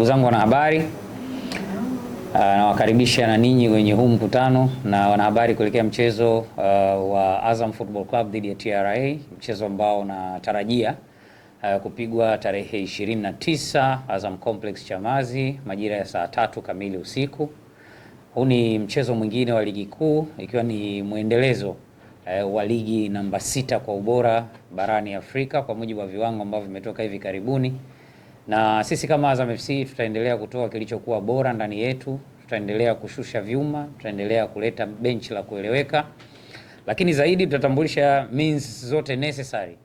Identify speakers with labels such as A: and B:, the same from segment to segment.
A: zangu wanahabari, nawakaribisha na ninyi kwenye huu mkutano na wanahabari kuelekea mchezo wa Azam Football Club dhidi ya TRA, mchezo ambao unatarajia kupigwa tarehe 29 Azam Complex Chamazi majira ya saa 3 kamili usiku. Huu ni mchezo mwingine wa ligi kuu, ikiwa ni mwendelezo wa ligi namba 6 kwa ubora barani Afrika kwa mujibu wa viwango ambavyo vimetoka hivi karibuni. Na sisi kama Azam FC tutaendelea kutoa kilichokuwa bora ndani yetu, tutaendelea kushusha vyuma, tutaendelea kuleta bench la kueleweka. Lakini zaidi tutatambulisha means zote necessary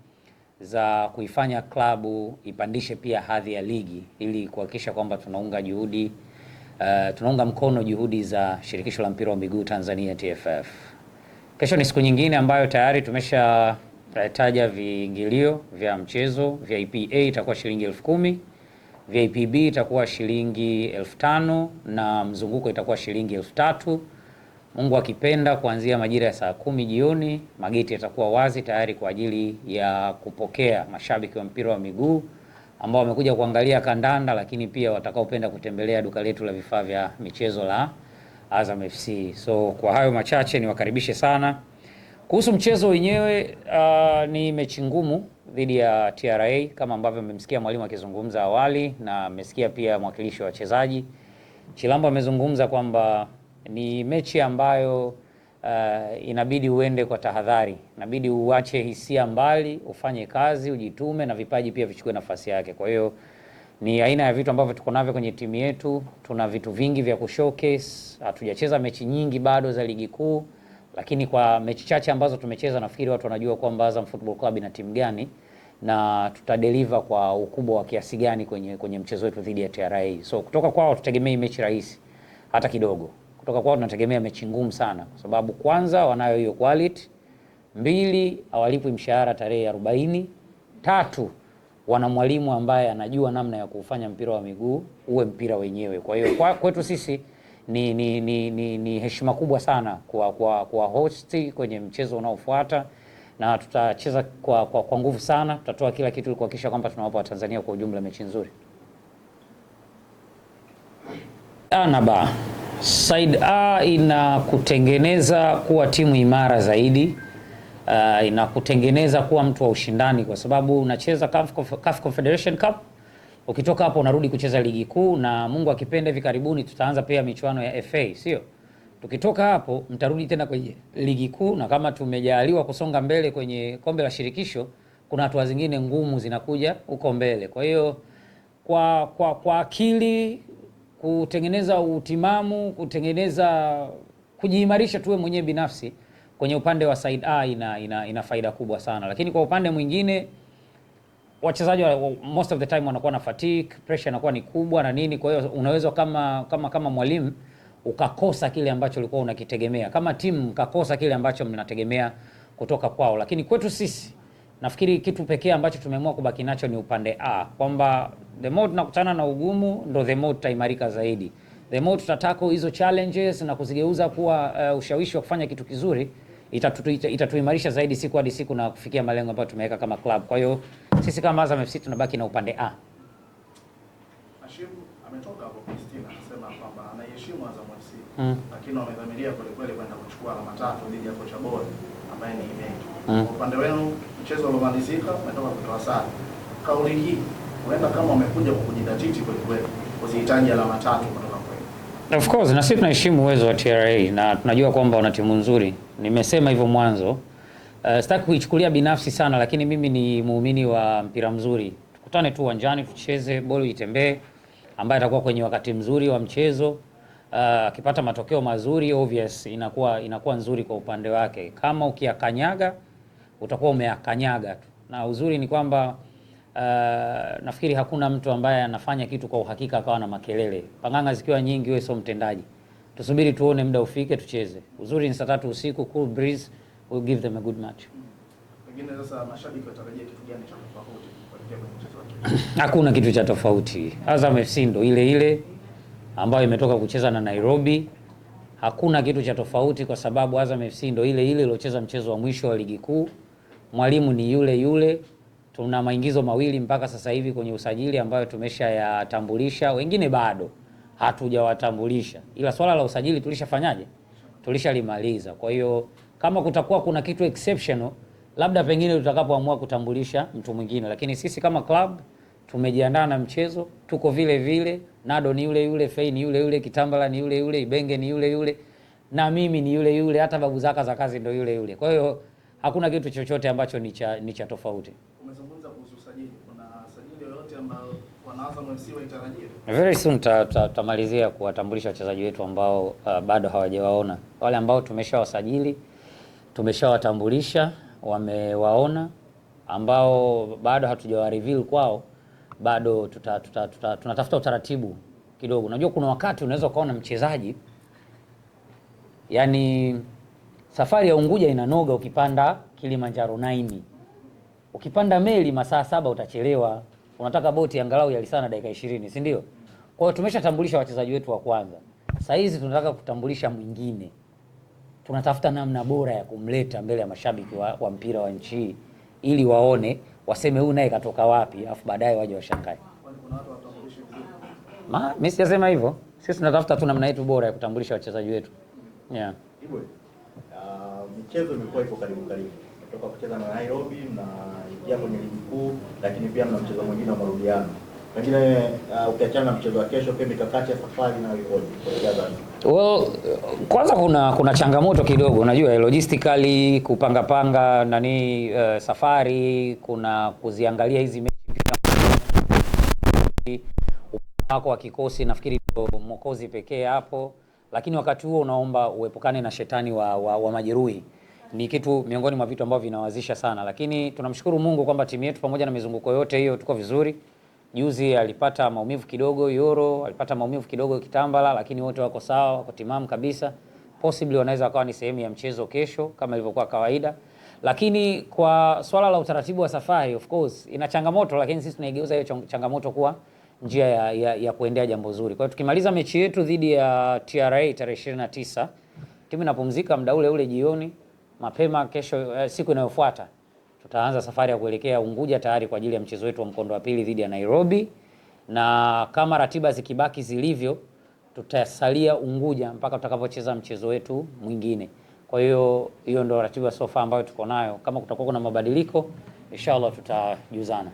A: za kuifanya klabu ipandishe pia hadhi ya ligi ili kuhakikisha kwamba tunaunga mkono juhudi za Shirikisho la Mpira wa Miguu Tanzania TFF. Kesho ni siku nyingine ambayo tayari tumesha taja viingilio vya mchezo. VIP A itakuwa shilingi 10,000, VIP B itakuwa shilingi 5,000 na mzunguko itakuwa shilingi 3,000. Mungu akipenda, kuanzia majira ya saa 10 jioni mageti yatakuwa wazi tayari kwa ajili ya kupokea mashabiki wa mpira wa miguu ambao wamekuja kuangalia kandanda, lakini pia watakaopenda kutembelea duka letu la vifaa vya michezo la Azam FC. So kwa hayo machache niwakaribishe sana. Kuhusu mchezo wenyewe, ni mechi ngumu dhidi ya TRA kama ambavyo mmemsikia mwalimu akizungumza awali na mmesikia pia mwakilishi wa wachezaji. Chilambo amezungumza kwamba ni mechi ambayo inabidi uende kwa tahadhari, inabidi uache hisia mbali, ufanye kazi, ujitume na vipaji pia vichukue nafasi yake. Kwa hiyo ni aina ya vitu ambavyo tuko navyo kwenye timu yetu. Tuna vitu vingi vya kushowcase. Hatujacheza mechi nyingi bado za ligi kuu, lakini kwa mechi chache ambazo tumecheza nafikiri watu wanajua kwamba Azam Football Club ina timu gani na tutadeliver kwa ukubwa wa kiasi gani kwenye mchezo wetu dhidi ya TRA. So kutoka kwao tutegemei mechi rahisi hata kidogo. Kutoka kwao tunategemea mechi ngumu sana, kwa sababu kwanza wanayo hiyo quality, 2 hawalipwi mshahara tarehe 40, 3 wana mwalimu ambaye anajua namna ya kufanya mpira wa miguu uwe mpira wenyewe. Kwa hiyo kwetu sisi ni heshima kubwa sana kwa host kwenye mchezo unaofuata, na tutacheza kwa nguvu sana. Tutatoa kila kitu ili kuhakikisha kwamba tunawapa Watanzania kwa ujumla mechi nzuri. Side A inakutengeneza kuwa timu imara zaidi, inakutengeneza kuwa mtu wa ushindani, kwa sababu unacheza CAF Confederation Cup, ukitoka hapo unarudi kucheza ligi kuu, na Mungu akipenda hivi karibuni tutaanza pia michuano ya FA, sio? Tukitoka hapo mtarudi tena kwenye ligi kuu, na kama tumejaliwa kusonga mbele kwenye kombe la shirikisho, kuna hatua zingine ngumu zinakuja huko mbele. Kwa hiyo kwa akili, kutengeneza utimamu, kujiimarisha tuwe mwenyewe binafsi kwenye upande wa side A ina faida kubwa sana. Lakini kwa upande mwingine wachezaji most of the time wanakuwa na fatigue, pressure inakuwa ni kubwa na nini. Kwa hiyo unaweza kama mwalimu ukakosa kile ambacho ulikuwa unakitegemea, kama timu mkakosa kile ambacho mnategemea kutoka kwao. Lakini kwetu sisi nafikiri kitu pekee ambacho tumeamua kubaki nacho ni upande A, kwamba the more tunakutana na ugumu ndo the more tutaimarika zaidi. The more tutatako hizo challenges na kuzigeuza kuwa ushawishi wa kufanya kitu kizuri, itatuimarisha zaidi siku hadi siku na kufikia malengo ambayo tumeweka kama club. Kwa hiyo sisi kama Azam FC tunabaki na upande A.
B: Hashim ametoka hapo Kristina anasema kwamba anaheshimu Azam FC, lakini wamedhamiria kweli kwenda kuchukua alama 3 dhidi ya kocha bora ambaye ni Imeni. Kwa upande wenu mchezo uliomalizika umetoka kutoa sare. Kauli hii huenda kama umekuja kwa kujidhatiti kweli usihitaji alama 3 kutoka kwenu.
A: Of course, na sisi tunaheshimu uwezo wa TRA na tunajua kwamba wana timu nzuri. Nimesema hivyo mwanzo. Sitaki kuichukulia binafsi sana, lakini mimi ni muumini wa mpira mzuri. Tukutane tu uwanjani, tucheze, boli itembee, ambaye atakuwa kwenye wakati mzuri wa mchezo. Akipata matokeo mazuri, obvious inakuwa nzuri kwa upande wake. Kama ukiakanyaga utakuwa umeakanyaga tu. Na uzuri ni kwamba nafikiri hakuna mtu ambaye anafanya kitu kwa uhakika akawa na makelele. Panganga zikiwa nyingi, wewe sio mtendaji. Tusubiri tuone muda ufike tucheze. Uzuri ni saa 3 usiku, cool breeze, we'll give them a good match.
B: Pengine sasa mashabiki watarajia kitu gani cha tofauti kuelekea kwenye mchezo wake?
A: Hakuna kitu cha tofauti. Azam FC ndo ile ambayo imetoka kucheza na Nairobi. Hakuna kitu cha tofauti kwa sababu Azam FC ndo ile iliyocheza mchezo wa mwisho wa ligi kuu. Mwalimu ni yule, Tuna maingizo mawili mpaka sasa hivi kwenye usajili ambayo tumeshayatambulisha, wengine bado hatujawatambulisha, ila swala la usajili tulishafanyaje, tulishalimaliza. Kwa hiyo kama kutakuwa kuna kitu exceptional, labda pengine tutakapoamua kutambulisha mtu mwingine, lakini sisi kama club tumejiandaa na mchezo, tuko vile vile. Nado ni yule yule, Fei ni yule yule, Kitambala ni yule yule, Ibenge ni yule yule, na mimi ni yule yule, hata babu zaka za kazi ndio yule yule. Kwa hiyo hakuna kitu chochote ambacho ni cha tofauti.
B: Umezungumza kuhusu usajili, kuna sajili yoyote ambayo wanaanza FC waitarajie?
A: Very soon tutamalizia kuwatambulisha wachezaji wetu ambao bado hawajawaona. Wale ambao tumeshawasajili, tumeshawatambulisha, wamewaona. Ambao bado hatujawa reveal kwao, bado tunatafuta utaratibu kidogo. Unajua kuna wakati unaweza ukaona mchezaji, yani safari ya Unguja inanoga ukipanda Kilimanjaro 9. Ukipanda meli masaa 7 utachelewa. Unataka boti angalau ya lisana dakika 20, si ndio? Kwa hiyo tumeshatambulisha wachezaji wetu wa kwanza. Sasa hizi tunataka kutambulisha mwingine. Tunatafuta namna bora ya kumleta mbele ya mashabiki wa mpira wa nchi ili waone, waseme huyu naye katoka wapi, afu baadaye waje washangae.
B: Kuna watu watambulishe vizuri.
A: Mimi sijasema hivyo. Sisi tunatafuta tu namna yetu bora ya kutambulisha wachezaji wetu. Yeah.
C: Hivyo. Michezo imekuwa ipo karibu. Kutoka kucheza na Nairobi na ingia kwenye ligi kuu, lakini pia mna mchezo mwingine wa marudiano. Pengine ukiachana na mchezo wa kesho, pia mikakati ya safari na ikoje kuelekea Zanzibar?
A: Well, kwanza kuna changamoto kidogo, unajua logistically kupanga safari, kuna kuziangalia hizi mechi pia wako wa kikosi, nafikiri ndio Mwokozi pekee hapo, lakini wakati huo unaomba uepukane na shetani wa majeruhi. Ni kitu miongoni mwa vitu ambavyo vinawazisha sana, lakini tunamshukuru Mungu kwamba timu yetu pamoja na mizunguko yote hiyo tuko vizuri. Juzi alipata maumivu kidogo Yoro, alipata maumivu kidogo Kitambala, lakini wote wako sawa, wako timamu kabisa. Possibly wanaweza wakawa ni sehemu ya mchezo kesho kama ilivyokuwa kawaida. Lakini kwa swala la utaratibu wa safari, of course ina changamoto, lakini sisi tunaigeuza hiyo changamoto kuwa njia ya kuendea jambo zuri. Kwa hiyo tukimaliza mechi yetu dhidi ya TRA tarehe 29, timu inapumzika muda ule jioni, mapema kesho siku inayofuata tutaanza safari ya kuelekea Unguja tayari kwa ajili ya mchezo wetu wa mkondo wa pili dhidi ya Nairobi, na kama ratiba zikibaki zilivyo tutasalia Unguja mpaka tutakapocheza mchezo wetu mwingine. Kwa hiyo ndio ratiba so far ambayo tuko nayo. Kama kutakuwa kuna mabadiliko, inshallah tutajuzana.